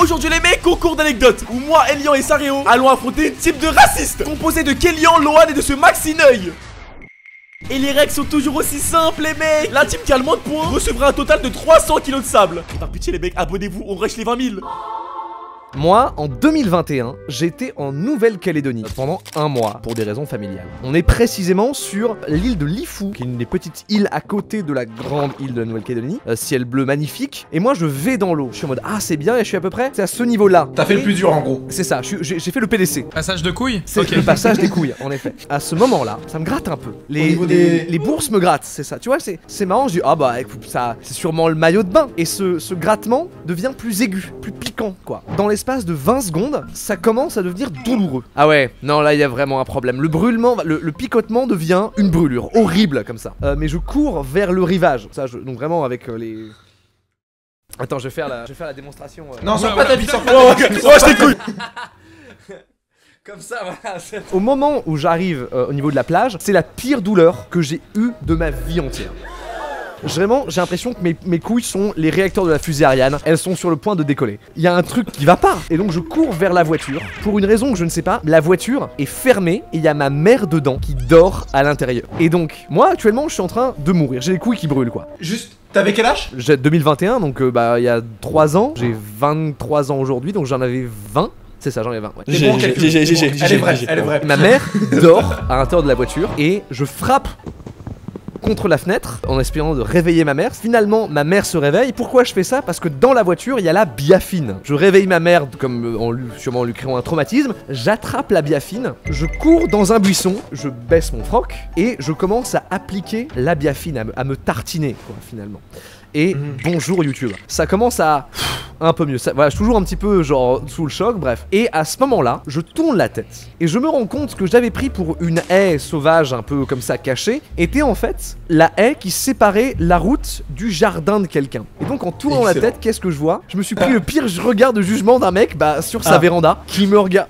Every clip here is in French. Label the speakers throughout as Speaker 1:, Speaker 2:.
Speaker 1: Aujourd'hui les mecs, concours d'anecdotes où moi, Elian et Saréo allons affronter une team de racistes composée de Kélian, Lohan et de ce Maxineuil. Et les règles sont toujours aussi simples les mecs. La team qui a le moins de points recevra un total de 300 kilos de sable. Et par pitié les mecs, abonnez-vous, on rush les 20 000.
Speaker 2: Moi, en 2021, j'étais en Nouvelle-Calédonie pendant un mois pour des raisons familiales. On est précisément sur l'île de Lifou, qui est une des petites îles à côté de la grande île de la Nouvelle-Calédonie. Ciel bleu magnifique. Et moi, je vais dans l'eau. Je suis en mode, ah, c'est bien, et je suis à peu près, c'est à ce niveau-là.
Speaker 3: T'as fait le plus dur en gros.
Speaker 2: C'est ça, j'ai fait le PDC.
Speaker 4: Passage de couilles.
Speaker 2: C'est le passage des couilles, en effet. À ce moment-là, ça me gratte un peu. Les bourses me grattent, c'est ça. Tu vois, c'est marrant, je dis, ah bah écoute, ça, c'est sûrement le maillot de bain. Et ce grattement devient plus aigu, plus piquant, quoi. Dans l'espace de 20 secondes, ça commence à devenir douloureux. Ah ouais, non, là, il y a vraiment un problème. Le brûlement, le picotement devient une brûlure, horrible comme ça. Mais je cours vers le rivage. Ça, donc vraiment avec les... Attends, je vais faire la démonstration.
Speaker 3: Non, sors pas ta bite, sors pas ta bite.
Speaker 1: Oh, je t'ai couilles.
Speaker 2: Comme ça, voilà. Au moment où j'arrive au niveau de la plage, c'est la pire douleur que j'ai eue de ma vie entière. Vraiment, j'ai l'impression que mes couilles sont les réacteurs de la fusée Ariane. Elles sont sur le point de décoller. Il y a un truc qui va pas. Et donc je cours vers la voiture. Pour une raison que je ne sais pas, la voiture est fermée et il y a ma mère dedans qui dort à l'intérieur. Et donc, moi actuellement, je suis en train de mourir. J'ai les couilles qui brûlent, quoi.
Speaker 3: Juste, t'avais quel âge?
Speaker 2: J'ai 2021, donc bah il y a 3 ans. J'ai 23 ans aujourd'hui, donc j'en avais 20. C'est ça, j'en ai 20, ouais.
Speaker 3: C'est bon, elle est vraie, elle est vraie.
Speaker 2: Ma mère dort à l'intérieur de la voiture et je frappe contre la fenêtre en espérant de réveiller ma mère. Finalement, ma mère se réveille. Pourquoi je fais ça? Parce que dans la voiture, il y a la biafine. Je réveille ma mère comme sûrement en lui créant un traumatisme. J'attrape la biafine, je cours dans un buisson, je baisse mon froc et je commence à appliquer la biafine, à me tartiner, quoi, finalement. Et bonjour YouTube. Ça commence à un peu mieux. Ça, voilà, je suis toujours un petit peu genre sous le choc, bref. Et à ce moment-là, je tourne la tête et je me rends compte que j'avais pris pour une haie sauvage un peu comme ça cachée était en fait la haie qui séparait la route du jardin de quelqu'un. Et donc en tournant la tête, qu'est-ce que je vois? Je me suis pris le pire regard de jugement d'un mec sur sa véranda qui me regarde.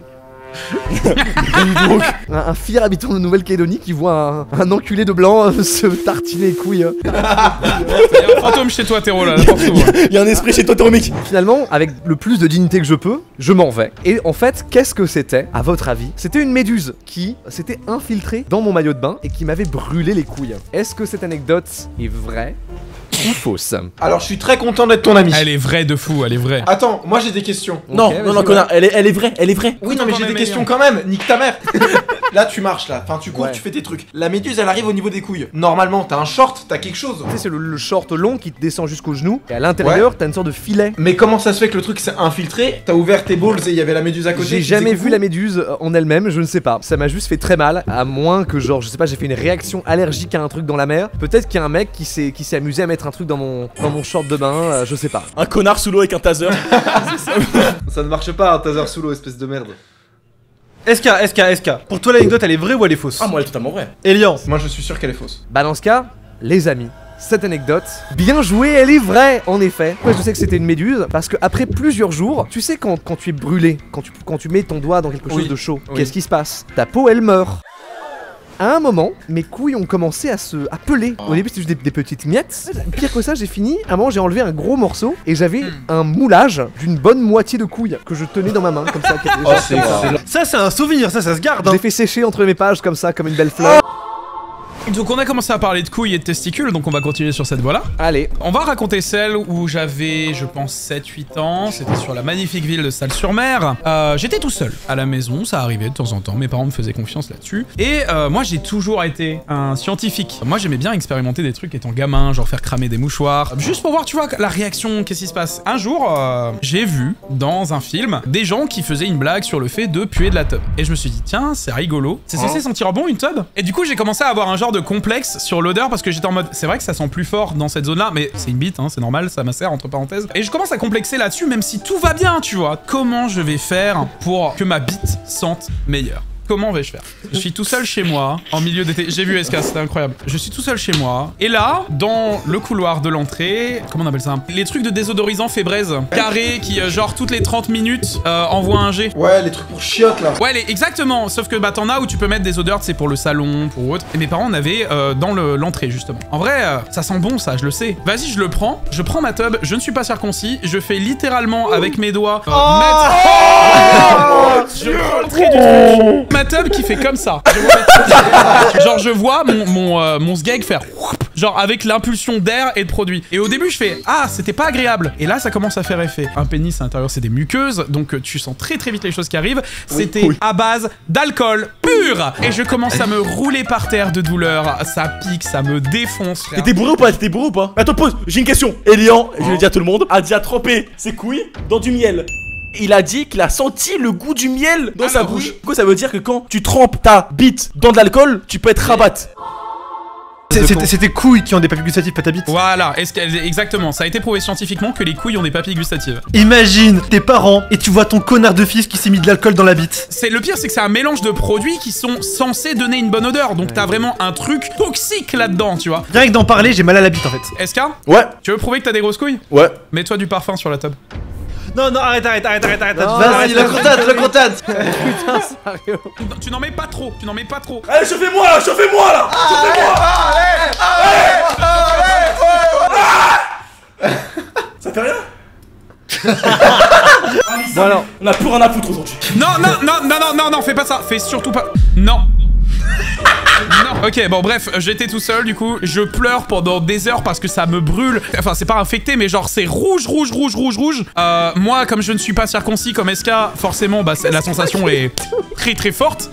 Speaker 2: un fier habitant de Nouvelle-Calédonie qui voit un enculé de blanc se tartiner les couilles.
Speaker 4: Il y a un fantôme chez toi, Théro, là, n'importe où.
Speaker 1: Il y a un esprit chez toi, Théromique.
Speaker 2: Finalement, avec le plus de dignité que je peux, je m'en vais. Et en fait, qu'est-ce que c'était, à votre avis? C'était une méduse qui s'était infiltrée dans mon maillot de bain et qui m'avait brûlé les couilles. Est-ce que cette anecdote est vraie ou fausse?
Speaker 3: Alors, je suis très content d'être ton ami.
Speaker 4: Elle est vraie de fou, elle est vraie.
Speaker 3: Attends, moi j'ai des questions.
Speaker 1: Non, non, connard, elle est vraie, elle est vraie.
Speaker 3: Oui, non, mais j'ai des questions quand même. Nique ta mère. Là, tu marches là. Enfin, tu cours, tu fais tes trucs. La méduse, elle arrive au niveau des couilles. Normalement, t'as un short, t'as quelque chose.
Speaker 2: Tu sais, c'est le short long qui te descend jusqu'au genou. Et à l'intérieur, t'as une sorte de filet.
Speaker 3: Mais comment ça se fait que le truc s'est infiltré? T'as ouvert tes balls et il y avait la méduse à côté?
Speaker 2: J'ai jamais vu la méduse en elle-même, je ne sais pas. Ça m'a juste fait très mal. À moins que, genre, je sais pas, j'ai fait une réaction allergique à un truc dans la mer. Peut-être qu'il y a un mec qui s'est amusé à mettre un truc dans mon short de bain, je sais pas.
Speaker 1: Un connard sous l'eau avec un taser.
Speaker 5: Ça ne marche pas un taser sous l'eau, espèce de merde.
Speaker 6: SK. Pour toi, l'anecdote, elle est vraie ou elle est fausse?
Speaker 1: Ah, moi, elle est totalement vraie.
Speaker 6: Elian.
Speaker 3: Moi, je suis sûr qu'elle est fausse.
Speaker 2: Bah, dans ce cas, les amis, cette anecdote, bien joué, elle est vraie, en effet. Moi, je sais que c'était une méduse, parce que après plusieurs jours, tu sais, quand tu es brûlé, quand tu mets ton doigt dans quelque chose de chaud, qu'est-ce qui se passe? Ta peau, elle meurt. À un moment, mes couilles ont commencé à peler. Au début, c'était juste des petites miettes. Pire que ça, j'ai fini. À un moment, j'ai enlevé un gros morceau et j'avais un moulage d'une bonne moitié de couilles que je tenais dans ma main, comme ça.
Speaker 6: Ça, c'est un souvenir, ça se garde.
Speaker 2: Je l'ai fait sécher entre mes pages, comme ça, comme une belle fleur.
Speaker 4: Donc on a commencé à parler de couilles et de testicules, donc on va continuer sur cette voie-là.
Speaker 2: Allez.
Speaker 4: On va raconter celle où j'avais, je pense, 7-8 ans. C'était sur la magnifique ville de Salles-sur-Mer. J'étais tout seul à la maison, ça arrivait de temps en temps. Mes parents me faisaient confiance là-dessus. Et moi, j'ai toujours été un scientifique. Moi, j'aimais bien expérimenter des trucs étant gamin, genre faire cramer des mouchoirs. Juste pour voir, tu vois, la réaction, qu'est-ce qui se passe. Un jour, j'ai vu dans un film des gens qui faisaient une blague sur le fait de puer de la tub. Et je me suis dit, tiens, c'est rigolo. C'est censé sentir bon une tub? Et du coup, j'ai commencé à avoir un genre de complexe sur l'odeur parce que j'étais en mode c'est vrai que ça sent plus fort dans cette zone là mais c'est une bite hein, c'est normal, ça macère entre parenthèses et je commence à complexer là-dessus même si tout va bien tu vois. Comment je vais faire pour que ma bite sente meilleur? Comment vais-je faire? Je suis tout seul chez moi, en milieu d'été. J'ai vu SK, c'était incroyable. Je suis tout seul chez moi. Et là, dans le couloir de l'entrée, comment on appelle ça? Les trucs de désodorisant Febreze. Carré qui, genre, toutes les 30 minutes, envoie un jet.
Speaker 3: Ouais, les trucs pour chiottes là.
Speaker 4: Ouais, exactement. Sauf que bah t'en as où tu peux mettre des odeurs, c'est pour le salon, pour autre. Et mes parents en avaient dans l'entrée, justement. En vrai, ça sent bon, ça, je le sais. Vas-y, je le prends. Je prends ma tub. Je ne suis pas circoncis. Je fais littéralement avec mes doigts mettre... Je prends le trait du truc. Ma tub qui fait comme ça. Genre, je vois mon sgeg faire... Genre avec l'impulsion d'air et de produit. Et au début je fais ah c'était pas agréable. Et là ça commence à faire effet. Un pénis à l'intérieur c'est des muqueuses. Donc tu sens très vite les choses qui arrivent. C'était à base d'alcool pur. Et je commence à me rouler par terre de douleur. Ça pique, ça me défonce frère.
Speaker 1: T'étais bourré ou pas? T'étais bourré ou pas? Attends pause, j'ai une question. Elian, je vais le dire à tout le monde, a déjà trempé ses couilles dans du miel. Il a dit qu'il a senti le goût du miel dans sa bouche. Du coup ça veut dire que quand tu trempes ta bite dans de l'alcool, tu peux être rabat.
Speaker 6: C'est tes couilles qui ont des papilles gustatives, pas ta bite.
Speaker 4: Voilà, exactement. Ça a été prouvé scientifiquement que les couilles ont des papilles gustatives.
Speaker 6: Imagine tes parents et tu vois ton connard de fils qui s'est mis de l'alcool dans la bite.
Speaker 4: Le pire, c'est que c'est un mélange de produits qui sont censés donner une bonne odeur. Donc t'as vraiment un truc toxique là-dedans, tu vois.
Speaker 6: Rien que d'en parler, j'ai mal à la bite en fait.
Speaker 4: SK?
Speaker 1: Ouais.
Speaker 4: Tu veux prouver que t'as des grosses couilles?
Speaker 1: Ouais.
Speaker 4: Mets-toi du parfum sur la table.
Speaker 6: Non, non, arrête.
Speaker 3: Vas-y, le contate.
Speaker 2: Putain, sérieux.
Speaker 4: Tu n'en mets pas trop,
Speaker 1: Allez, chauffez-moi là, chauffez-moi là. Ça fait rien?
Speaker 2: Bon alors,
Speaker 1: On a plus rien à foutre aujourd'hui.
Speaker 4: Non, fais pas ça, fais surtout pas... Non. Non. Ok, bon bref, j'étais tout seul du coup, je pleure pendant des heures parce que ça me brûle. Enfin, c'est pas infecté, mais genre c'est rouge. Moi, comme je ne suis pas circoncis comme SK, forcément, bah la sensation est très forte.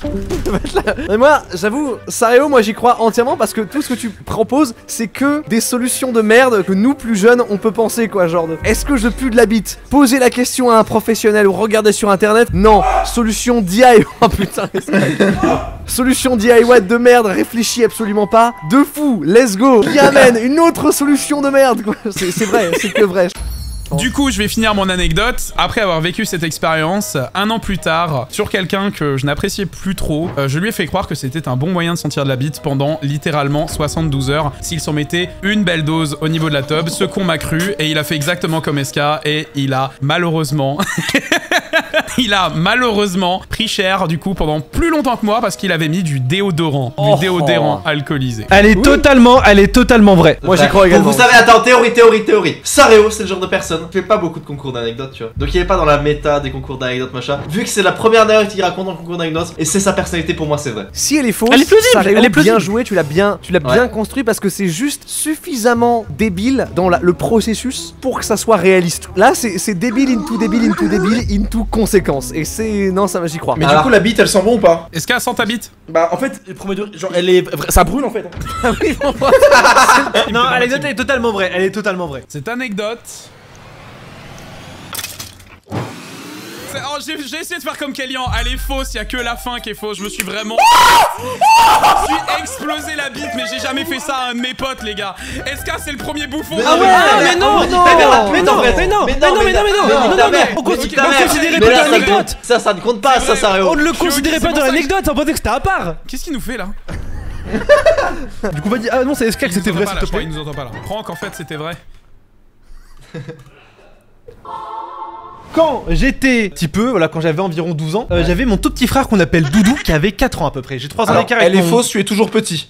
Speaker 2: mais moi, j'avoue, Saréo, moi j'y crois entièrement parce que tout ce que tu proposes, c'est que des solutions de merde que nous plus jeunes on peut penser quoi, genre de est-ce que je pue de la bite? Poser la question à un professionnel ou regarder sur internet? Non, solution DIY. Oh putain, solution DIY de merde, réfléchis absolument pas. De fou, let's go. Qui amène une autre solution de merde quoi. C'est vrai, c'est que vrai.
Speaker 4: Du coup, je vais finir mon anecdote. Après avoir vécu cette expérience, 1 an plus tard, sur quelqu'un que je n'appréciais plus trop, je lui ai fait croire que c'était un bon moyen de sentir de la bite pendant littéralement 72 heures s'il s'en mettait une belle dose au niveau de la tub. Ce con m'a cru et il a fait exactement comme SK et il a malheureusement... il a malheureusement pris cher du coup pendant plus longtemps que moi parce qu'il avait mis du déodorant. Du déodorant alcoolisé.
Speaker 6: Elle est totalement vraie.
Speaker 2: Moi j'y crois également.
Speaker 3: Vous savez, attends, théorie. Saréo, c'est le genre de personne qui fait pas beaucoup de concours d'anecdotes, tu vois. Donc il est pas dans la méta des concours d'anecdotes, machin. Vu que c'est la première anecdote qu'il raconte dans le concours d'anecdotes et c'est sa personnalité, pour moi c'est vrai.
Speaker 2: Si elle est fausse,
Speaker 6: elle est plausible,
Speaker 2: Saréo,
Speaker 6: elle est plausible.
Speaker 2: bien joué, tu l'as bien construit parce que c'est juste suffisamment débile dans le processus pour que ça soit réaliste. Là, c'est débile into conséquence. Et c'est... Non, ça j'y crois.
Speaker 3: Mais du coup, la bite, elle sent bon ou pas?
Speaker 4: Est-ce qu'elle sent ta bite?
Speaker 1: Bah en fait, le premier degré, genre elle est... Ça brûle en fait.
Speaker 2: Ah oui, bon,
Speaker 6: Non, l'anecdote elle est totalement vraie.
Speaker 4: Cette anecdote... Oh, j'ai essayé de faire comme Kélian, elle est fausse, y a que la fin qui est fausse, je me suis vraiment... Je me suis explosé la bite, mais j'ai jamais fait ça à un de mes potes, les gars. SK, c'est le premier bouffon.
Speaker 6: Ah ouais, mais non, on considérait pas dans l'anecdote.
Speaker 3: Ça ne compte pas, ça, Saréo.
Speaker 6: On ne le considérait pas dans l'anecdote, on pensait que c'était à part.
Speaker 4: Qu'est-ce qu'il nous fait là?
Speaker 6: Du coup, vas-y, ah non, c'est SK que c'était vrai, s'il te plaît.
Speaker 4: Il nous entend pas là. Franck, en fait, c'était vrai.
Speaker 6: Quand j'étais petit peu, voilà, quand j'avais environ 12 ans, j'avais mon tout petit frère qu'on appelle Doudou qui avait 4 ans à peu près. J'ai 3 ans d'écart avec
Speaker 3: elle est
Speaker 6: mon...
Speaker 3: fausse, tu es toujours petit.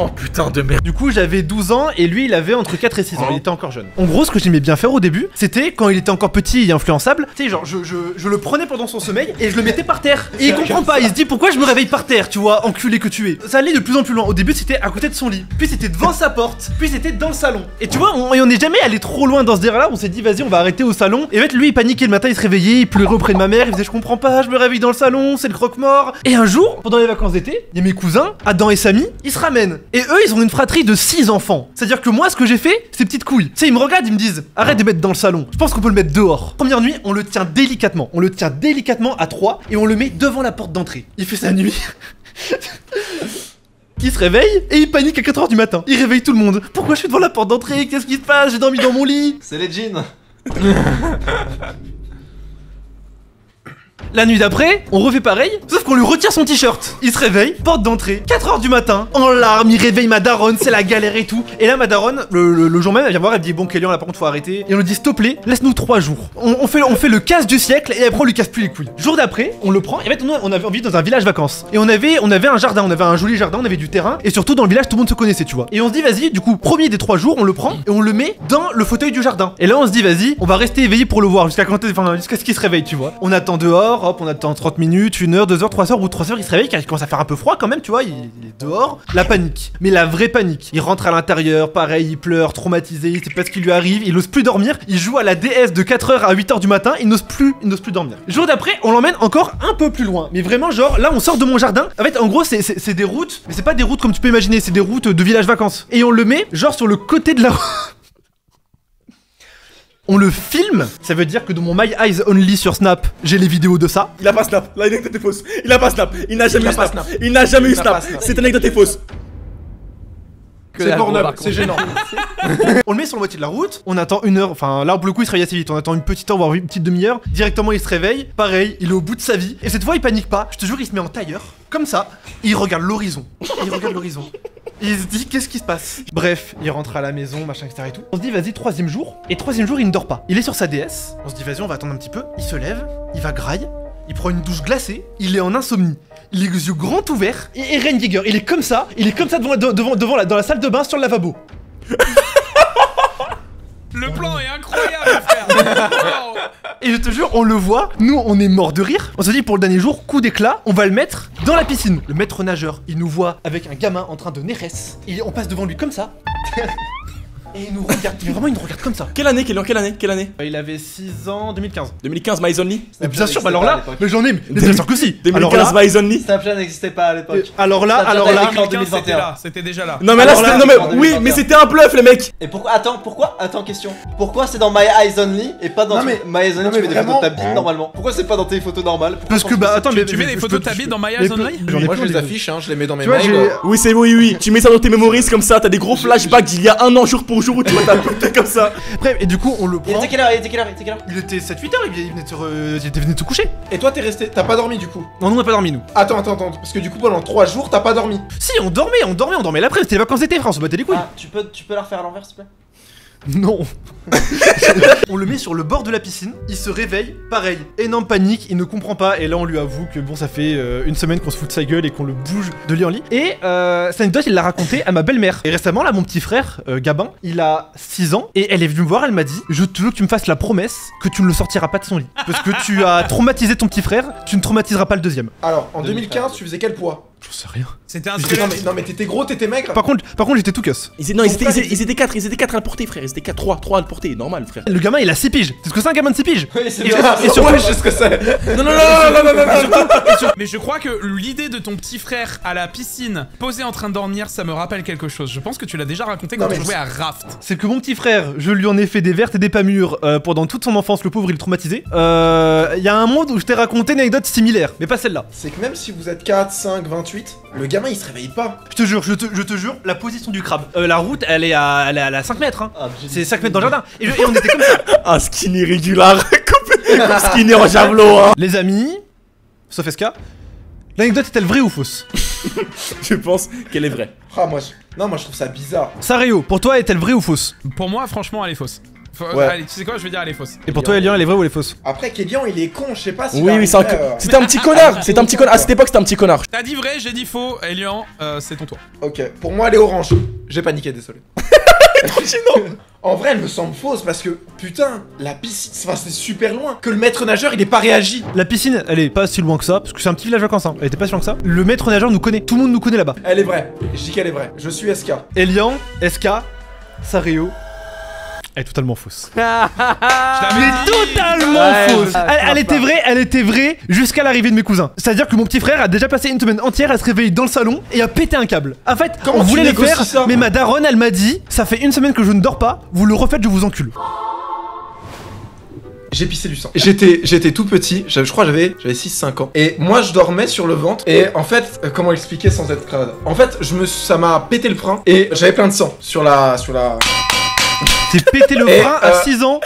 Speaker 1: Oh putain de merde.
Speaker 6: Du coup, j'avais 12 ans et lui, il avait entre 4 et 6 ans. Il était encore jeune. En gros, ce que j'aimais bien faire au début, c'était quand il était encore petit et influençable, tu sais, genre, je le prenais pendant son sommeil et je le mettais par terre. Et il comprend pas, il se dit pourquoi je me réveille par terre, tu vois, enculé que tu es. Ça allait de plus en plus loin. Au début, c'était à côté de son lit, puis c'était devant sa porte, puis c'était dans le salon. Et tu vois, on est jamais allé trop loin dans ce délire-là. On s'est dit, vas-y, on va arrêter au salon. Et en fait, lui, il paniquait le matin, il se réveillait, il pleurait auprès de ma mère, il faisait, je comprends pas, je me réveille dans le salon, c'est le croque-mort. Et un jour, pendant les vacances d'été, il y a mes cousins, Adam et Samy, ils se ramènent. Et eux, ils ont une fratrie de 6 enfants. C'est-à-dire que moi, ce que j'ai fait, c'est petites couilles. Tu sais, ils me regardent, ils me disent, arrête de mettre dans le salon. Je pense qu'on peut le mettre dehors. Première nuit, on le tient délicatement. On le tient délicatement à 3 et on le met devant la porte d'entrée. Il fait sa nuit. Il se réveille et il panique à 4h du matin. Il réveille tout le monde. Pourquoi je suis devant la porte d'entrée? Qu'est-ce qui se passe? J'ai dormi dans mon lit.
Speaker 3: C'est les jeans.
Speaker 6: La nuit d'après, on refait pareil, sauf qu'on lui retire son t-shirt. Il se réveille, porte d'entrée, 4h du matin, en larmes, il réveille ma daronne, c'est la galère et tout. Et là, ma daronne, le jour même, elle vient voir, elle dit bon, Kélian, là par contre, faut arrêter. Et on lui dit s'il te plaît, laisse-nous 3 jours. On fait le casse du siècle et après on lui casse plus les couilles. Jour d'après, on le prend. Et en fait, on avait envie dans un village vacances. Et on avait un jardin, on avait un joli jardin, on avait du terrain. Et surtout dans le village, tout le monde se connaissait, tu vois. Et on se dit vas-y, du coup, premier des 3 jours, on le prend et on le met dans le fauteuil du jardin. Et là, on se dit vas-y, on va rester éveillé pour le voir jusqu'à ce qu'il se réveille, tu vois. On attend dehors, hop, on attend 30 minutes, 1 heure, 2 heures, 3 heures. Au bout de 3 heures, il se réveille car il commence à faire un peu froid quand même, tu vois. Il est dehors. La panique. Mais la vraie panique. Il rentre à l'intérieur, pareil, il pleure, traumatisé, il sait pas ce qui lui arrive, il ose plus dormir. Il joue à la DS de 4h à 8h du matin, il n'ose plus dormir. Le jour d'après, on l'emmène encore un peu plus loin. Mais vraiment, genre, là, on sort de mon jardin. En fait, en gros, c'est des routes, mais c'est pas des routes comme tu peux imaginer, c'est des routes de village vacances. Et on le met, genre, sur le côté de la on le filme, ça veut dire que dans mon My Eyes Only sur Snap, j'ai les vidéos de ça.
Speaker 1: Il a pas Snap, l'anecdote est fausse. Il a pas Snap, il n'a jamais eu Snap. Il n'a jamais eu Snap. Cette anecdote est fausse.
Speaker 5: C'est Pornhub, c'est gênant.
Speaker 6: On le met sur la moitié de la route, on attend 1 heure, enfin là pour le coup il se réveille assez vite, on attend une petite heure voire une petite demi-heure, directement il se réveille, pareil, il est au bout de sa vie, et cette fois il panique pas, je te jure il se met en tailleur, comme ça, et il regarde l'horizon, il se dit qu'est-ce qui se passe. Bref, il rentre à la maison, machin etc et tout. On se dit vas-y 3ème jour, et 3ème jour il ne dort pas. Il est sur sa DS, on se dit vas-y on va attendre un petit peu, il se lève, il va graille, il prend une douche glacée, il est en insomnie. Les yeux grands ouverts, et Eren Yeager, il est comme ça dans la salle de bain sur le lavabo.
Speaker 4: Le plan est incroyable, frère. Wow.
Speaker 6: Et je te jure, on le voit, nous on est mort de rire. On se dit pour le dernier jour, coup d'éclat, on va le mettre dans la piscine. Le maître nageur, il nous voit avec un gamin en train de néresse, et on passe devant lui comme ça. Et il nous regarde, vraiment il nous regarde comme ça.
Speaker 1: Quelle année, Kélian, quelle année?
Speaker 6: Il avait 6 ans, 2015.
Speaker 1: 2015, My Only.
Speaker 6: Mais bien sûr, bah alors là, mais j'en ai, mais bien sûr que si.
Speaker 1: 2015, My Only.
Speaker 3: Snapchat n'existait pas à l'époque.
Speaker 6: Alors là,
Speaker 4: C'était déjà là.
Speaker 1: Non mais là, oui, mais c'était un bluff les mecs.
Speaker 3: Et pourquoi? Attends, question. Pourquoi c'est dans My Eyes Only et pas dans My Eyes Only? Tu mets des photos de ta bite normalement. Pourquoi c'est pas dans tes photos normales?
Speaker 6: Parce que bah attends, mais
Speaker 4: tu mets des photos de ta bite dans My Eyes Only?
Speaker 5: Moi je les affiche, je les mets dans mes mails.
Speaker 1: Oui, c'est oui. Tu mets ça dans tes memories comme ça, t'as des gros flashbacks d'il y a 1 an jour pour jour où tu vois ta comme ça.
Speaker 6: Bref, et du coup on le prend.
Speaker 3: Il était quelle heure?
Speaker 6: Il était 7-8 heures, il venait de se coucher.
Speaker 5: Et toi t'es resté, t'as pas dormi du coup?
Speaker 6: Non, nous on n'a pas dormi nous.
Speaker 5: Attends, parce que du coup pendant 3 jours t'as pas dormi.
Speaker 6: Si, on dormait l'après, c'était les vacances d'été, frère, on se battait les couilles.
Speaker 3: Ah, tu peux la refaire à l'envers s'il te plaît?
Speaker 6: Non. On le met sur le bord de la piscine, il se réveille, pareil, énorme panique, il ne comprend pas, et là on lui avoue que bon ça fait 1 semaine qu'on se fout de sa gueule et qu'on le bouge de lit en lit. Et cette anecdote il l'a raconté à ma belle-mère. Et récemment là mon petit frère, Gabin, il a 6 ans, et elle est venue me voir, elle m'a dit je te veux que tu me fasses la promesse que tu ne le sortiras pas de son lit. Parce que tu as traumatisé ton petit frère, tu ne traumatiseras pas le deuxième.
Speaker 5: Alors en 2015 tu faisais quel poids?
Speaker 6: J'en sais rien.
Speaker 4: C'était un
Speaker 5: Non mais t'étais gros, t'étais maigre.
Speaker 6: Par contre j'étais tout cuss.
Speaker 1: Ils étaient 4 à le porter, frère. Ils étaient 3 à le porter, normal, frère.
Speaker 6: Le gamin il a 6 piges. C'est ce que c'est un gamin de 6 piges?
Speaker 3: Oui, c'est
Speaker 5: Et surtout, je sais ce que c'est.
Speaker 1: Non.
Speaker 4: Mais je crois que l'idée de ton petit frère à la piscine, posé en train de dormir, ça me rappelle quelque chose. Je pense que tu l'as déjà raconté quand tu jouais à Raft.
Speaker 6: C'est que mon petit frère, je lui en ai fait des vertes et des pas mûres pendant toute son enfance, le pauvre il est traumatisé. Il y a un monde où je t'ai raconté une anecdote similaire, mais pas celle-là.
Speaker 5: C'est que même si vous êtes 4, 5, 28, le gamin il se réveille pas.
Speaker 6: Je te jure, la position du crabe. La route elle est à 5 mètres, hein. C'est 5 mètres dans le jardin. Et on était comme ça.
Speaker 1: Ah, skinny régular. Skinny en javelot, hein.
Speaker 6: Les amis, sauf SK, l'anecdote est-elle vraie ou fausse?
Speaker 1: Je pense qu'elle est vraie.
Speaker 5: Ah moi je trouve ça bizarre.
Speaker 6: Saréo, pour toi est-elle vraie ou fausse?
Speaker 4: Pour moi, franchement, elle est fausse.
Speaker 1: Ouais.
Speaker 4: Allez, tu sais quoi, je vais dire elle est fausse.
Speaker 6: Et pour toi Elian, elle est vraie ou elle est fausse?
Speaker 5: Après Kélian il est con, je sais pas si.
Speaker 1: Oui, c'était un petit connard. C'était un petit connard. À cette époque, c'était un petit connard.
Speaker 4: T'as dit vrai, j'ai dit faux. Elian, c'est ton tour.
Speaker 5: Ok, pour moi elle est orange. J'ai paniqué, désolé. En vrai elle me semble fausse parce que putain, la piscine, c'est super loin. Que le maître nageur il est pas réagi.
Speaker 6: La piscine, elle est pas si loin que ça, parce que c'est un petit village vacances, hein. Elle était pas si loin que ça. Le maître nageur nous connaît, tout le monde nous connaît là-bas.
Speaker 5: Elle est vraie, je dis qu'elle est vraie. Je suis SK.
Speaker 6: Elian, SK, Saréo. Elle est totalement fausse.
Speaker 4: Je l'avais dit.
Speaker 6: Totalement fausse. Elle était vraie jusqu'à l'arrivée de mes cousins. C'est-à-dire que mon petit frère a déjà passé une semaine entière à se réveiller dans le salon et à péter un câble. En fait,
Speaker 5: comment
Speaker 6: on voulait le
Speaker 5: négocies
Speaker 6: faire,
Speaker 5: ça?
Speaker 6: mais ma daronne, elle m'a dit, ça fait 1 semaine que je ne dors pas, vous le refaites, je vous encule.
Speaker 5: J'ai pissé du sang. J'étais tout petit, je crois que j'avais 6-5 ans. Et moi je dormais sur le ventre. Et en fait, comment expliquer sans être crade? En fait, ça m'a pété le frein et j'avais plein de sang sur la...
Speaker 6: J'ai pété le
Speaker 5: Et,
Speaker 6: frein à 6 ans.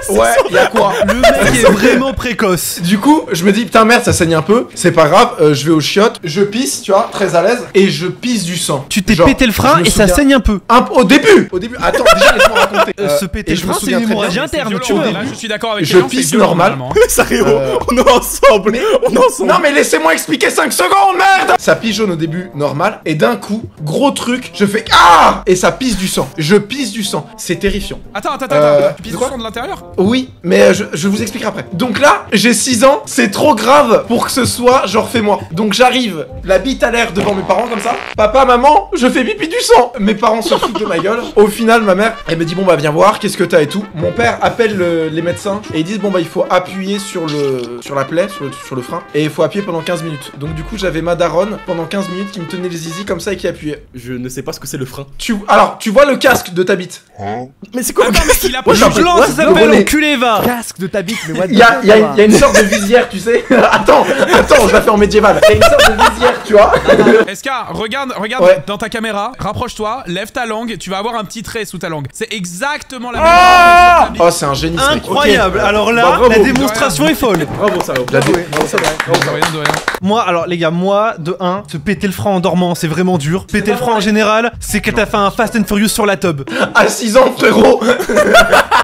Speaker 5: Ouais, y'a quoi?
Speaker 6: Le mec est vraiment précoce.
Speaker 5: Du coup, je me dis, putain, merde, ça saigne un peu. C'est pas grave, je vais aux chiottes, je pisse, tu vois, très à l'aise, et je pisse du sang.
Speaker 6: Tu t'es
Speaker 5: Genre,
Speaker 6: pété le frein
Speaker 5: je me
Speaker 6: et ça
Speaker 5: souviens-
Speaker 6: saigne un peu.
Speaker 5: Au début, attends, déjà laisse-moi raconter.
Speaker 6: Se péter
Speaker 5: et
Speaker 6: le
Speaker 5: je me
Speaker 6: frein, c'est
Speaker 5: souviens
Speaker 6: une
Speaker 5: très
Speaker 6: hémorragie
Speaker 5: bien.
Speaker 6: interne,
Speaker 4: Violent,
Speaker 6: tu vois.
Speaker 4: là, je suis d'accord avec
Speaker 5: Je
Speaker 4: Elian,
Speaker 5: pisse
Speaker 4: c'est violent,
Speaker 5: normal.
Speaker 4: normalement.
Speaker 1: Sérieux, on est ensemble. On est ensemble.
Speaker 5: Non mais laissez-moi expliquer 5 secondes, merde. Ça pisse jaune au début, normal, et d'un coup, gros truc, je fais ah, et ça pisse du sang. Je pisse du sang, c'est terrifiant.
Speaker 4: Attends, tu pisses
Speaker 5: de
Speaker 4: du
Speaker 5: quoi
Speaker 4: sang de l'intérieur?
Speaker 5: Oui, mais je vous expliquerai après. Donc là, j'ai 6 ans, c'est trop grave pour que ce soit genre fais-moi. Donc j'arrive, la bite à l'air devant mes parents comme ça. Papa, maman, je fais pipi du sang. Mes parents se foutent de ma gueule. Au final, ma mère, elle me dit bon bah viens voir, qu'est-ce que t'as et tout. Mon père appelle les médecins et ils disent bon bah il faut appuyer sur la plaie, sur le frein, et il faut appuyer pendant 15 minutes. Donc du coup, j'avais ma daronne pendant 15 minutes qui me tenait les zizi comme ça et qui appuyait.
Speaker 1: Je ne sais pas ce que c'est le frein.
Speaker 5: Alors, tu vois le casque de ta bite?
Speaker 1: Mais c'est quoi le
Speaker 4: Attends, mais il a pas
Speaker 5: Moi,
Speaker 4: de
Speaker 5: j'ai
Speaker 6: Le blanc, ça
Speaker 5: le
Speaker 6: s'appelle
Speaker 5: bonnet.
Speaker 6: enculé, va.
Speaker 2: Casque de ta bite, mais what the
Speaker 5: Il y a
Speaker 2: fuck,
Speaker 5: une sorte de visière, tu sais. attends, je la fais en médiéval. Il y a une sorte de visière, tu vois.
Speaker 4: SK, regarde
Speaker 5: Ouais.
Speaker 4: dans ta caméra, rapproche-toi, lève ta langue, tu vas avoir un petit trait sous ta langue. C'est exactement la même
Speaker 1: Ah
Speaker 4: chose sur ta bite.
Speaker 5: Oh, c'est un génie, ce mec.
Speaker 6: Incroyable.
Speaker 5: Ok.
Speaker 6: Alors
Speaker 5: Bah,
Speaker 6: là,
Speaker 5: bravo.
Speaker 6: la démonstration est folle.
Speaker 1: Bravo, Sario.
Speaker 5: La dé-
Speaker 4: De rien, de rien.
Speaker 6: Moi, alors les gars, moi, de 1, se péter le frein en dormant, c'est vraiment dur. Péter le frein en général, c'est que t'as fait un Fast and Furious sur la tub.
Speaker 5: À 6 ans, frérot.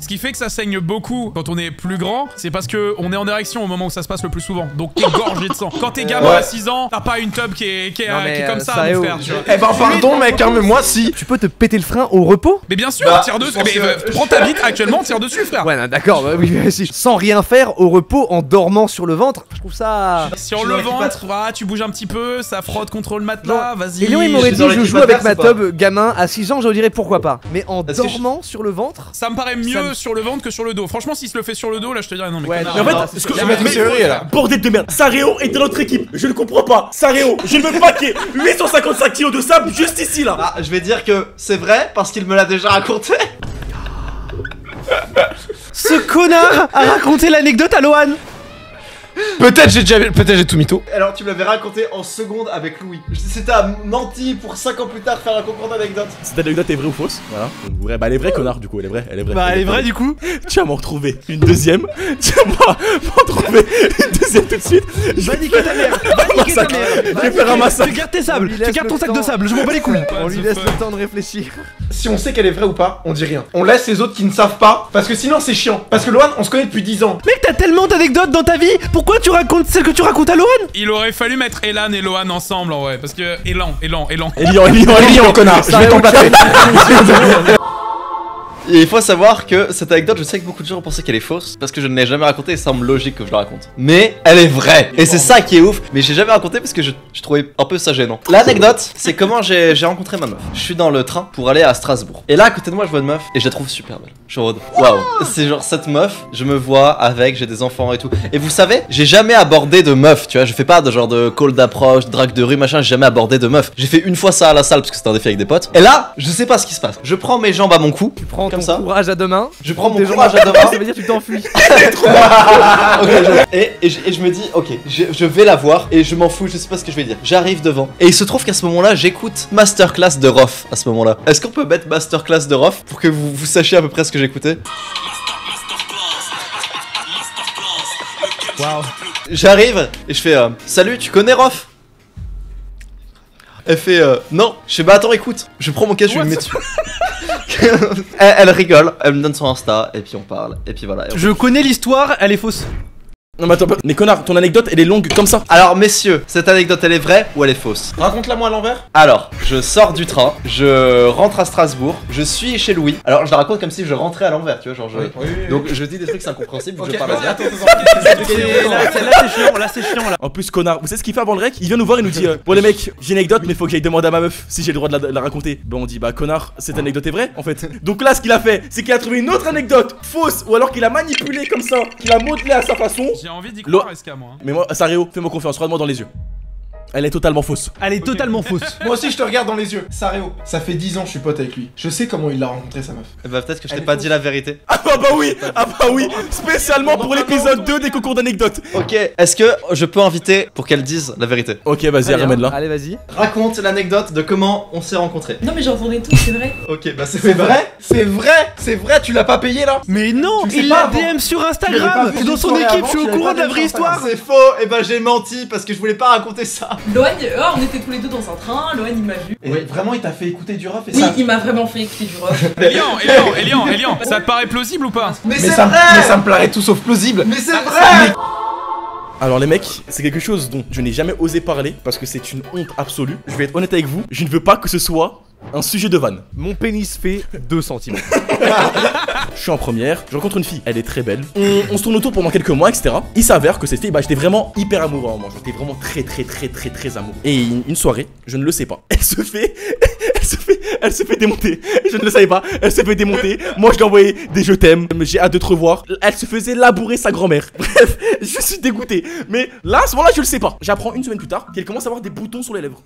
Speaker 4: Ce qui fait que ça saigne beaucoup quand on est plus grand, c'est parce que on est en érection au moment où ça se passe le plus souvent. Donc t'es gorgé de sang. Quand t'es gamin
Speaker 5: Ouais.
Speaker 4: à 6 ans, t'as pas une tub qui est
Speaker 2: Non, mais,
Speaker 4: comme ça,
Speaker 2: Sario,
Speaker 4: mon frère, tu vois.
Speaker 5: Eh ben, pardon, mec, hein, mais moi, si.
Speaker 2: Tu peux te péter le frein au repos?
Speaker 4: Mais bien sûr,
Speaker 5: Bah,
Speaker 4: tire dessus.
Speaker 5: je pense
Speaker 4: Mais
Speaker 5: que-
Speaker 4: prends ta bite actuellement, tire dessus, frère.
Speaker 2: Ouais, non, d'accord, bah oui, mais si. Sans rien faire, au repos, en dormant sur le ventre, je trouve ça...
Speaker 4: Sur
Speaker 5: Je
Speaker 4: le
Speaker 5: l'aurais fait
Speaker 4: ventre, voilà, tu bouges un petit peu, ça frotte contre le matelas, vas-y.
Speaker 2: Et Léon, il m'aurait
Speaker 3: je
Speaker 2: dit,
Speaker 3: dans
Speaker 2: je
Speaker 3: l'équipe
Speaker 2: joue avec ma
Speaker 3: adverse ou pas
Speaker 2: tub gamin à 6 ans, je dirais pourquoi pas. Mais en
Speaker 3: Est-ce que
Speaker 2: dormant sur le ventre...
Speaker 4: Ça me paraît mieux
Speaker 2: Ça me-
Speaker 4: sur le ventre que sur le dos. Franchement, s'il se le fait sur le dos, là, je te dirais non, mais
Speaker 2: Ouais,
Speaker 4: connard.
Speaker 1: Mais en fait,
Speaker 2: non,
Speaker 1: ce que
Speaker 5: Je vais mettre une théorie, là.
Speaker 1: Bordel de merde, Sario est dans notre équipe. Je ne comprends pas. Sario, je ne veux pas qu'il y ait 855 kilos de sable juste ici là.
Speaker 3: Ah, je vais dire que c'est vrai parce qu'il me l'a déjà raconté.
Speaker 6: Ce connard a raconté l'anecdote à Lohan.
Speaker 5: Peut-être j'ai tout mytho.
Speaker 3: Alors, tu me l'avais raconté en seconde avec Louis. C'était à menti pour 5 ans plus tard faire un concours d'anecdotes.
Speaker 1: Cette anecdote est vraie ou fausse? Voilà. Donc, vraie. Bah, elle est vraie, connard, du coup, elle est vraie.
Speaker 6: Bah, elle est vraie du coup.
Speaker 1: Tu vas m'en retrouver une deuxième. Tu vas m'en retrouver une deuxième tout de suite.
Speaker 6: Va niquer ta mère. Va niquer ta mère.
Speaker 1: Je vais faire un massacre.
Speaker 6: Tu gardes tes sables.
Speaker 2: On lui
Speaker 6: Tu
Speaker 2: laisse
Speaker 6: gardes ton
Speaker 2: le
Speaker 6: sac de
Speaker 2: temps.
Speaker 6: sable. Je m'en bats les couilles.
Speaker 2: On lui laisse le temps de réfléchir.
Speaker 5: Si on sait qu'elle est vraie ou pas, on dit rien. On laisse les autres qui ne savent pas, parce que sinon c'est chiant. Parce que Lohan, on se connaît depuis 10 ans.
Speaker 6: Mec, t'as tellement d'anecdotes dans ta vie. Pourquoi tu racontes celle que tu racontes à Lohan?
Speaker 4: Il aurait fallu mettre Elan et Lohan ensemble en vrai. Parce que Elan.
Speaker 5: Elian, connard, je vais t'emplâtrer.
Speaker 3: Et il faut savoir que cette anecdote, je sais que beaucoup de gens ont pensé qu'elle est fausse parce que je ne l'ai jamais racontée et ça semble logique que je la raconte. Mais elle est vraie et c'est ça qui est ouf. Mais j'ai jamais raconté parce que je trouvais un peu ça gênant. L'anecdote, c'est comment j'ai rencontré ma meuf. Je suis dans le train pour aller à Strasbourg. Et là, à côté de moi, je vois une meuf et je la trouve super belle. Je suis en mode waouh, c'est genre cette meuf, je me vois avec, j'ai des enfants et tout. Et vous savez, j'ai jamais abordé de meuf, tu vois. Je fais pas de genre de call d'approche, drague de rue, machin. J'ai jamais abordé de meuf. J'ai fait une fois ça à la salle parce que c'était un défi avec des potes. Et là, je sais pas ce qui se passe. Je prends mes jambes à mon cou.
Speaker 2: Tu prends
Speaker 3: Comme
Speaker 2: ton
Speaker 3: ça.
Speaker 2: courage à deux mains.
Speaker 3: Je prends mon
Speaker 2: Des gens-
Speaker 3: courage à deux mains.
Speaker 2: Ça veut dire que tu t'enfuis.
Speaker 3: Ok, et je me dis, ok, je vais la voir et je m'en fous, je sais pas ce que je vais dire. J'arrive devant. Et il se trouve qu'à ce moment-là, j'écoute Masterclass de Rof à ce moment-là. Est-ce qu'on peut mettre Masterclass de Rof pour que vous sachiez à peu près ce que j'écoutais?
Speaker 6: Waouh.
Speaker 3: J'arrive et je fais salut, tu connais Rof? Elle fait non. Je fais bah attends, écoute, je prends mon casque, je lui mets dessus. Elle rigole, elle me donne son Insta et puis on parle et puis voilà.
Speaker 6: Je connais l'histoire, elle est fausse.
Speaker 1: Non, mais attends, mais connard, ton anecdote elle est longue comme ça.
Speaker 3: Alors messieurs, cette anecdote elle est vraie ou elle est fausse?
Speaker 5: Raconte-la moi à l'envers.
Speaker 3: Alors, je sors du train, je rentre à Strasbourg, je suis chez Louis. Alors, je la raconte comme si je rentrais à l'envers, tu vois, genre je... Donc, je dis des trucs incompréhensibles, je parle à dire.
Speaker 6: Là c'est chiant là.
Speaker 1: En plus, connard, vous savez ce qu'il fait avant le rec? Il vient nous voir et nous dit bon, les mecs, j'ai une anecdote, mais faut que j'aille demander à ma meuf si j'ai le droit de la raconter. Bon, on dit bah, connard, cette anecdote est vraie en fait. Donc là, ce qu'il a fait, c'est qu'il a trouvé une autre anecdote fausse ou alors qu'il a manipulé comme ça, qu'il a modelé à sa façon.
Speaker 4: J'ai envie d'y
Speaker 1: Lo-
Speaker 4: croire, SK, moi. hein.
Speaker 1: Mais moi, Sario, fais-moi confiance, regarde-moi dans les yeux. Elle est totalement fausse.
Speaker 6: Elle est totalement fausse.
Speaker 5: Moi aussi, je te regarde dans les yeux. Saréo, ça fait 10 ans que je suis pote avec lui. Je sais comment il a rencontré sa meuf.
Speaker 3: Bah peut-être que je
Speaker 5: Elle
Speaker 3: t'ai
Speaker 5: est
Speaker 3: pas
Speaker 5: fausse.
Speaker 3: dit la vérité.
Speaker 1: Ah bah oui, spécialement pour l'épisode 2 des concours d'anecdotes.
Speaker 3: Ok, est-ce que je peux inviter pour qu'elle dise la vérité?
Speaker 1: Ok, vas-y,
Speaker 2: Très bien.
Speaker 1: ramène-la.
Speaker 2: Allez, vas-y.
Speaker 3: Raconte l'anecdote de comment on s'est rencontrés.
Speaker 7: Non mais j'entendais tout, c'est vrai.
Speaker 3: Ok, bah
Speaker 5: C'est vrai? C'est vrai? C'est vrai? Tu l'as pas payé là?
Speaker 6: Mais non,
Speaker 5: Tu sais
Speaker 6: il
Speaker 5: pas
Speaker 6: l'a
Speaker 5: avant.
Speaker 6: DM sur
Speaker 5: Tu l'avais
Speaker 6: Instagram.
Speaker 5: pas
Speaker 6: Je
Speaker 5: vu
Speaker 6: suis dans
Speaker 5: une
Speaker 6: son
Speaker 5: soirée
Speaker 6: équipe,
Speaker 5: avant,
Speaker 6: je suis
Speaker 5: tu
Speaker 6: au
Speaker 5: l'avais
Speaker 6: courant
Speaker 5: pas
Speaker 6: de la
Speaker 5: vu
Speaker 6: vraie
Speaker 5: sur Instagram.
Speaker 6: histoire.
Speaker 3: C'est faux, et bah j'ai menti parce que je voulais pas raconter ça.
Speaker 7: Loan, on était tous les deux dans un train, Loan il m'a vu.
Speaker 5: Et vraiment, il t'a fait écouter du rap et
Speaker 7: Oui,
Speaker 5: ça.
Speaker 7: il m'a vraiment fait écouter du rock.
Speaker 4: Elian, ça te paraît plausible ou pas?
Speaker 5: Mais ça me plairait tout sauf plausible.
Speaker 3: Mais c'est vrai!
Speaker 1: Alors les mecs, c'est quelque chose dont je n'ai jamais osé parler parce que c'est une honte absolue. Je vais être honnête avec vous, je ne veux pas que ce soit un sujet de vanne.
Speaker 2: Mon pénis fait 2 cm.
Speaker 1: Je suis en première, je rencontre une fille, elle est très belle. On se tourne autour pendant quelques mois, etc. Il s'avère que cette fille, bah j'étais vraiment hyper amoureux en moi. J'étais vraiment très amoureux. Et une soirée, je ne le sais pas. Elle se fait démonter. Je ne le savais pas. Elle se fait démonter. Moi, je lui ai envoyé des je t'aime. J'ai hâte de te revoir. Elle se faisait labourer sa grand-mère. Bref, je suis dégoûté. Mais là, à ce moment-là, je le sais pas. J'apprends une semaine plus tard qu'elle commence à avoir des boutons sur les lèvres.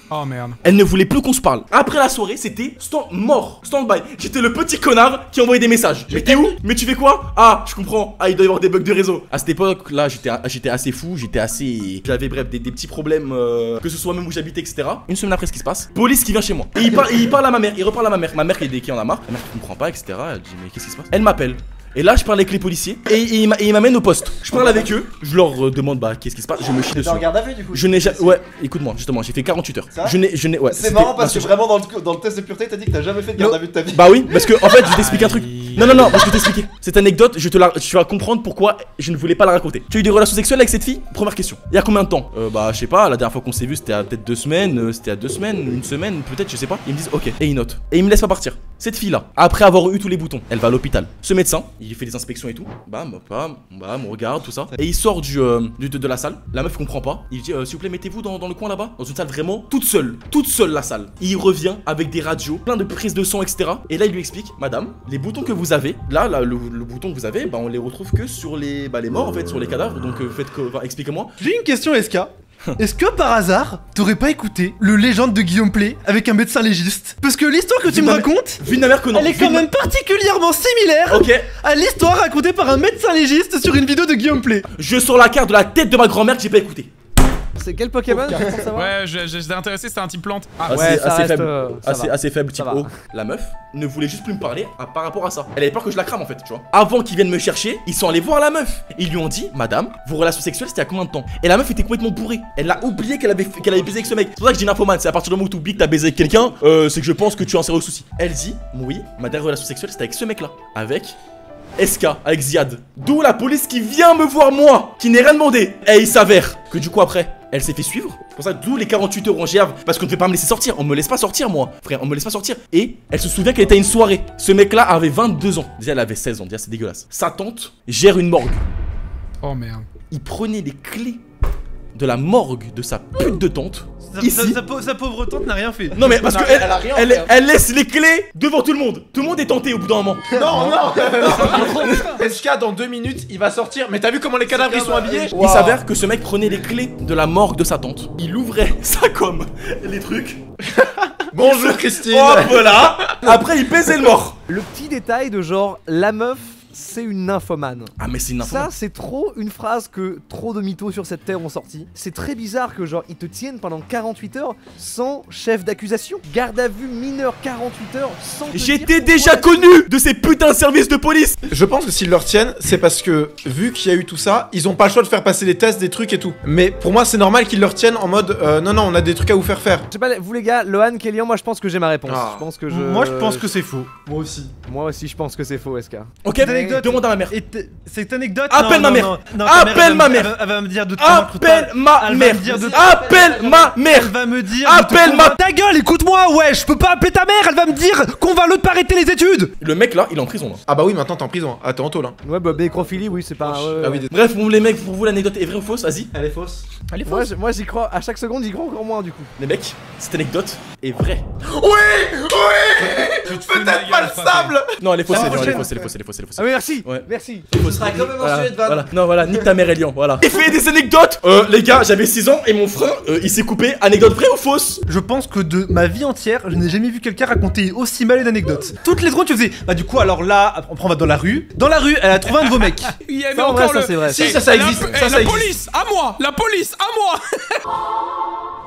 Speaker 4: Oh merde.
Speaker 1: Elle ne voulait plus qu'on se parle. Après la soirée, c'était stand-by. J'étais le petit connard qui envoyait des messages. Mais t'es où? Mais tu fais quoi? Ah, je comprends. Ah, il doit y avoir des bugs de réseau. À cette époque, là, j'étais assez fou. J'avais bref des petits problèmes, que ce soit même où j'habitais, etc. Une semaine après, ce qui se passe, police qui vient chez moi. Et il parle à ma mère. Il reparle à ma mère. Ma mère qui en a marre. Ma mère qui comprend pas, etc. Elle dit mais qu'est-ce qui se passe? Elle m'appelle. Et là, je parle avec les policiers et ils m'amènent au poste. Je parle avec eux, je leur demande bah qu'est-ce qui se passe, je me chie dessus.
Speaker 3: T'es en garde à vue du coup?
Speaker 1: Je n'ai jamais. Ouais, écoute-moi, justement, j'ai fait 48 heures.
Speaker 3: Ça va?
Speaker 1: Ouais.
Speaker 3: C'est
Speaker 1: c'était-
Speaker 3: marrant parce que
Speaker 1: non,
Speaker 3: vraiment dans le test de pureté, t'as dit que t'as jamais fait de garde à vue de ta vie.
Speaker 1: Bah oui, parce que en fait, je t'explique un truc. Non, je vais t'expliquer. Cette anecdote, tu vas comprendre pourquoi je ne voulais pas la raconter. Tu as eu des relations sexuelles avec cette fille? Première question. Il y a combien de temps? Bah, je sais pas, la dernière fois qu'on s'est vu, c'était à peut-être 2 semaines, c'était à 2 semaines, une semaine, peut-être, je sais pas. Ils me disent, ok, et ils notent. Et ils me laissent pas partir. Cette fille-là, après avoir eu tous les boutons, elle va à l'hôpital. Ce médecin, il fait des inspections et tout. Bam, on regarde, tout ça. Et il sort de la salle. La meuf comprend pas. Il dit, s'il vous plaît, mettez-vous dans le coin là-bas. Dans une salle vraiment toute seule la salle. Et il revient avec des radios, plein de prises de sang, etc. Et là, il lui explique, madame, les boutons que vous avez, là, le bouton que vous avez, bah, on les retrouve que sur les morts, en fait, sur les cadavres. Donc, expliquez-moi.
Speaker 6: J'ai une question, SK. Est-ce que par hasard, t'aurais pas écouté le légende de Guillaume Play avec un médecin légiste? Parce que l'histoire que tu me racontes,
Speaker 1: Vie de ma mère que non.
Speaker 6: elle est quand même particulièrement similaire
Speaker 1: Ok,
Speaker 6: à l'histoire racontée par un médecin légiste sur une vidéo de Guillaume Play.
Speaker 1: je sors la carte de la tête de ma grand-mère que j'ai pas écouté.
Speaker 2: C'est quel Pokémon pour savoir?
Speaker 4: Ouais, j'étais intéressé, c'était un type plante. Ah,
Speaker 2: Ouais, ça
Speaker 1: assez
Speaker 2: reste,
Speaker 1: faible.
Speaker 2: ça va.
Speaker 1: Assez faible, type
Speaker 2: Ça va.
Speaker 1: O. La meuf ne voulait juste plus me parler par rapport à ça. Elle avait peur que je la crame en fait, tu vois. Avant qu'ils viennent me chercher, ils sont allés voir la meuf. Ils lui ont dit, madame, vos relations sexuelles c'était à combien de temps? Et la meuf était complètement bourrée. Elle a oublié qu'elle avait baisé avec ce mec. C'est pour ça que je dis nymphomane. C'est à partir du moment où tu oublies que t'as baisé avec quelqu'un, c'est que je pense que tu as un sérieux souci. Elle dit, oui, ma dernière relation sexuelle c'était avec ce mec là. Avec SK, avec Ziad. D'où la police qui vient me voir moi, qui n'est rien demandé. Et il s'avère que du coup après, elle s'est fait suivre. C'est pour ça que d'où les 48 heures en GAV. Parce qu'on ne peut pas me laisser sortir. On me laisse pas sortir, moi. Frère, on me laisse pas sortir. Et elle se souvient qu'elle était à une soirée. Ce mec-là avait 22 ans. Déjà, elle avait 16 ans. Déjà, c'est dégueulasse. Sa tante gère une morgue.
Speaker 4: Oh merde.
Speaker 1: Il prenait les clés de la morgue de sa pute de tante. Ici.
Speaker 6: Sa pauvre tante n'a rien fait.
Speaker 1: Non, mais parce
Speaker 3: Non,
Speaker 1: que
Speaker 3: elle a rien fait, hein.
Speaker 1: elle laisse les clés devant tout le monde. Tout le monde est tenté au bout d'un moment.
Speaker 5: Non. SK dans 2 minutes, il va sortir. Mais t'as vu comment les cadavres ils sont habillés?
Speaker 1: Il s'avère que ce mec prenait les clés de la morgue de sa tante. Il ouvrait sa com, les trucs.
Speaker 5: Bonjour Christine.
Speaker 1: Hop voilà. Après il baisait le mort.
Speaker 2: Le petit détail de genre, la meuf, c'est une nymphomane.
Speaker 1: Ah mais c'est une info.
Speaker 2: Ça, c'est trop une phrase que trop de mythos sur cette terre ont sorti. C'est très bizarre que genre ils te tiennent pendant 48 heures sans chef d'accusation. Garde à vue mineur 48 heures sans te dire
Speaker 1: J'étais
Speaker 2: pourquoi
Speaker 1: déjà
Speaker 2: la-
Speaker 1: connu de ces putains de services de police.
Speaker 5: Je pense que s'ils leur tiennent, c'est parce que vu qu'il y a eu tout ça, ils ont pas le choix de faire passer des tests, des trucs et tout. Mais pour moi, c'est normal qu'ils leur tiennent en mode non, on a des trucs à vous faire faire.
Speaker 2: Je sais pas, vous les gars, Lohan, Kélian, moi je pense que j'ai ma réponse.
Speaker 5: Ah.
Speaker 2: Je pense que
Speaker 6: Moi je pense que c'est faux.
Speaker 5: Moi aussi.
Speaker 2: Moi aussi je pense que c'est faux, SK.
Speaker 1: Ok,
Speaker 6: Cette anecdote-
Speaker 1: demande à ma mère.
Speaker 6: Et cette anecdote.
Speaker 1: Appelle ma mère.
Speaker 6: ta
Speaker 1: Appelle ma mère.
Speaker 6: Elle va me dire de te
Speaker 1: Appelle ma
Speaker 6: Elle va
Speaker 1: mère.
Speaker 6: me dire de-
Speaker 1: Appelle ma mère.
Speaker 6: Elle va me dire.
Speaker 1: Appelle ma-
Speaker 6: Ta gueule, écoute-moi, ouais, je peux pas appeler ta mère, elle va me dire qu'on va l'autre pas arrêter les études.
Speaker 1: Le mec là, il est en prison là.
Speaker 5: Ah bah oui, maintenant t'es en prison. Ah, t'es en tôle hein.
Speaker 2: Ouais, bah nécrophilie, oui, c'est pas. ouais,
Speaker 5: Ah
Speaker 2: ouais.
Speaker 5: oui,
Speaker 1: Bref, vous les mecs, pour vous l'anecdote est vraie ou fausse? Vas-y.
Speaker 3: Elle est fausse.
Speaker 2: Moi j'y crois, à chaque seconde j'y crois encore moins du coup.
Speaker 1: Les mecs, cette anecdote est vraie.
Speaker 5: Peut-être pas le sable.
Speaker 1: Non, elle est fausse,
Speaker 5: La
Speaker 1: elle est
Speaker 5: prochaine.
Speaker 1: fausse, elle est fausse, elle est fausse, elle est fausse.
Speaker 2: Ah mais merci,
Speaker 1: Ouais.
Speaker 2: merci.
Speaker 3: Ce sera quand même un sujet de vanne.
Speaker 1: Voilà. Non, voilà, nique ta mère Elian, voilà. Et fait des anecdotes. Les gars, j'avais 6 ans et mon frère, il s'est coupé. Anecdote vraie ou fausse?
Speaker 6: Je pense que de ma vie entière, je n'ai jamais vu quelqu'un raconter aussi mal une anecdote. Toutes les secondes, tu faisais, bah du coup, alors là, après, on va dans la rue. Dans la rue, elle a trouvé un de vos mecs.
Speaker 4: Il y avait
Speaker 2: Ça, en vrai,
Speaker 4: encore
Speaker 2: ça,
Speaker 4: le...
Speaker 2: c'est vrai.
Speaker 5: Si, ça existe. Ça
Speaker 4: la
Speaker 5: existe.
Speaker 4: police, à moi. La police, à moi.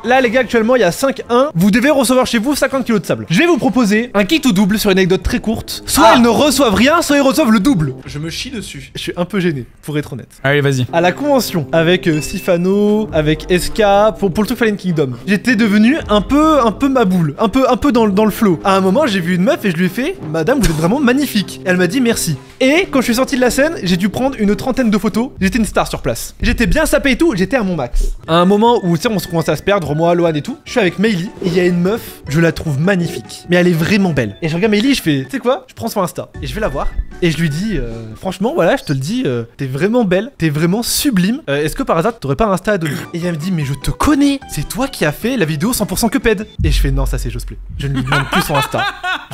Speaker 6: Là, les gars, actuellement, il y a 5-1. Vous devez recevoir chez vous 50 kilos de sable. Je vais vous proposer un kit ou double sur une anecdote très courte. Soit ils ne reçoivent rien, soit ils reçoivent le double.
Speaker 5: Je me chie dessus.
Speaker 6: Je suis un peu gêné, pour être honnête.
Speaker 4: Allez, vas-y.
Speaker 6: À la convention, avec Sifano, avec SK, pour le truc Fallen Kingdom, j'étais devenu un peu ma boule, un peu dans le flow. À un moment, j'ai vu une meuf et je lui ai fait, madame, vous êtes vraiment magnifique. Elle m'a dit merci. Et quand je suis sorti de la scène, j'ai dû prendre une trentaine de photos. J'étais une star sur place. J'étais bien sapé et tout, j'étais à mon max. À un moment où, tu sais, on se commençait à se perdre, moi, Lohan et tout, je suis avec Meili et il y a une meuf, je la trouve magnifique. Mais elle est vraiment belle. Et je regarde Meili, je fais, tu sais quoi, je prends son Insta et je vais la voir. Et je lui dis, franchement, voilà, je te le dis, t'es vraiment belle, t'es vraiment sublime. Est-ce que par hasard, t'aurais pas un Insta à donner? Et elle me dit, mais je te connais, c'est toi qui as fait la vidéo 100% Cuphead. Et je fais, non, ça c'est Josplay. Je ne lui demande plus son Insta.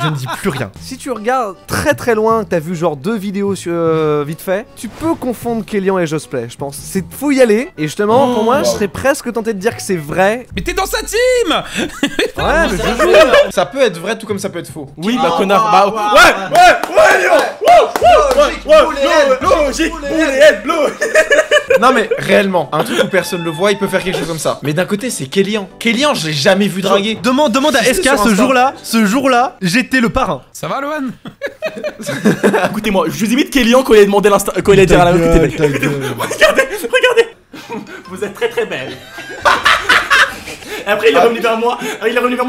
Speaker 6: Je ne dis plus rien.
Speaker 2: Si tu regardes très très loin, que t'as vu genre 2 vidéos vite fait, tu peux confondre Kélian et Josplay, je pense. Faut y aller. Et justement, pour moi, je serais presque tenté de dire que c'est vrai.
Speaker 4: Mais t'es dans sa team.
Speaker 2: Ouais, mais je joue.
Speaker 5: Ça peut être vrai tout comme ça peut être faux.
Speaker 1: Oui, bah connard. Bah ouais, Elian. Logique,
Speaker 5: Non mais réellement, un truc où personne le voit, il peut faire quelque chose comme ça. Mais d'un côté, c'est Kélian. Kélian, je l'ai jamais vu draguer.
Speaker 6: Demande à
Speaker 5: Si,
Speaker 6: SK
Speaker 5: sur Insta.
Speaker 6: ce jour-là, j'étais le parrain.
Speaker 4: Ça va, Lohan?
Speaker 1: Écoutez-moi, je vous imite Kélian quand il a demandé l'insta. Quand il a dit à la meuf que t'es belle. Regardez. Vous êtes très très belle. Après, il est revenu vers moi.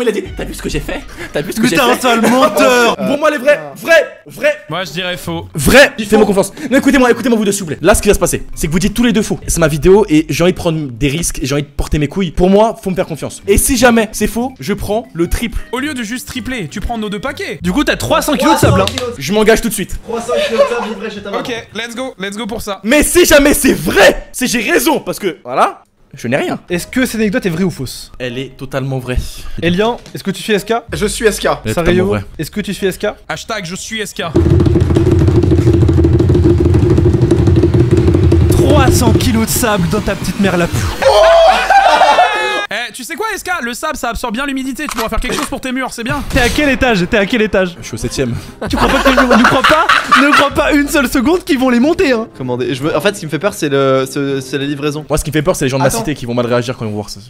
Speaker 1: Il a dit, t'as vu ce que j'ai fait? T'as vu ce que j'ai
Speaker 6: Mais t'es un
Speaker 1: fait?
Speaker 6: sale menteur.
Speaker 1: Pour moi, les vrais.
Speaker 4: Moi, je dirais faux.
Speaker 1: Vrai, fais-moi confiance. Non, écoutez-moi vous deux, s'il vous plaît. Là, ce qui va se passer, c'est que vous dites tous les deux faux. C'est ma vidéo et j'ai envie de prendre des risques, j'ai envie de porter mes couilles. Pour moi, faut me faire confiance. Et si jamais c'est faux, je prends le triple.
Speaker 4: Au lieu de juste tripler, tu prends nos 2 paquets.
Speaker 6: Du coup, t'as 300 kilos de sable. Hein.
Speaker 1: Je m'engage tout de suite.
Speaker 3: 300 kilos de sable livré chez ta maman.
Speaker 4: Ok, let's go pour ça.
Speaker 1: Mais si jamais c'est vrai, c'est j'ai raison parce que voilà, je n'ai rien.
Speaker 6: Est-ce que cette anecdote est vraie ou fausse?
Speaker 1: Elle est totalement vraie.
Speaker 6: Elian, est-ce que tu suis SK?
Speaker 5: Je suis SK.
Speaker 1: Elle est totalement
Speaker 6: Sario,
Speaker 1: vraie.
Speaker 6: est-ce que tu suis SK?
Speaker 4: Hashtag je suis SK.
Speaker 6: 300 kilos de sable dans ta petite mère la pute.
Speaker 4: Eh, tu sais quoi, SK? Le sable, ça absorbe bien l'humidité. Tu pourras faire quelque chose pour tes murs, c'est bien.
Speaker 6: T'es à quel étage?
Speaker 1: Je suis au 7ème.
Speaker 6: Tu crois pas que ne crois pas une seule seconde qu'ils vont les monter, hein?
Speaker 3: Commandé. En fait, ce qui me fait peur, c'est la livraison.
Speaker 1: Moi, ce qui me fait peur, c'est les gens de ma
Speaker 5: Attends.
Speaker 1: cité qui vont mal réagir quand ils vont voir ça.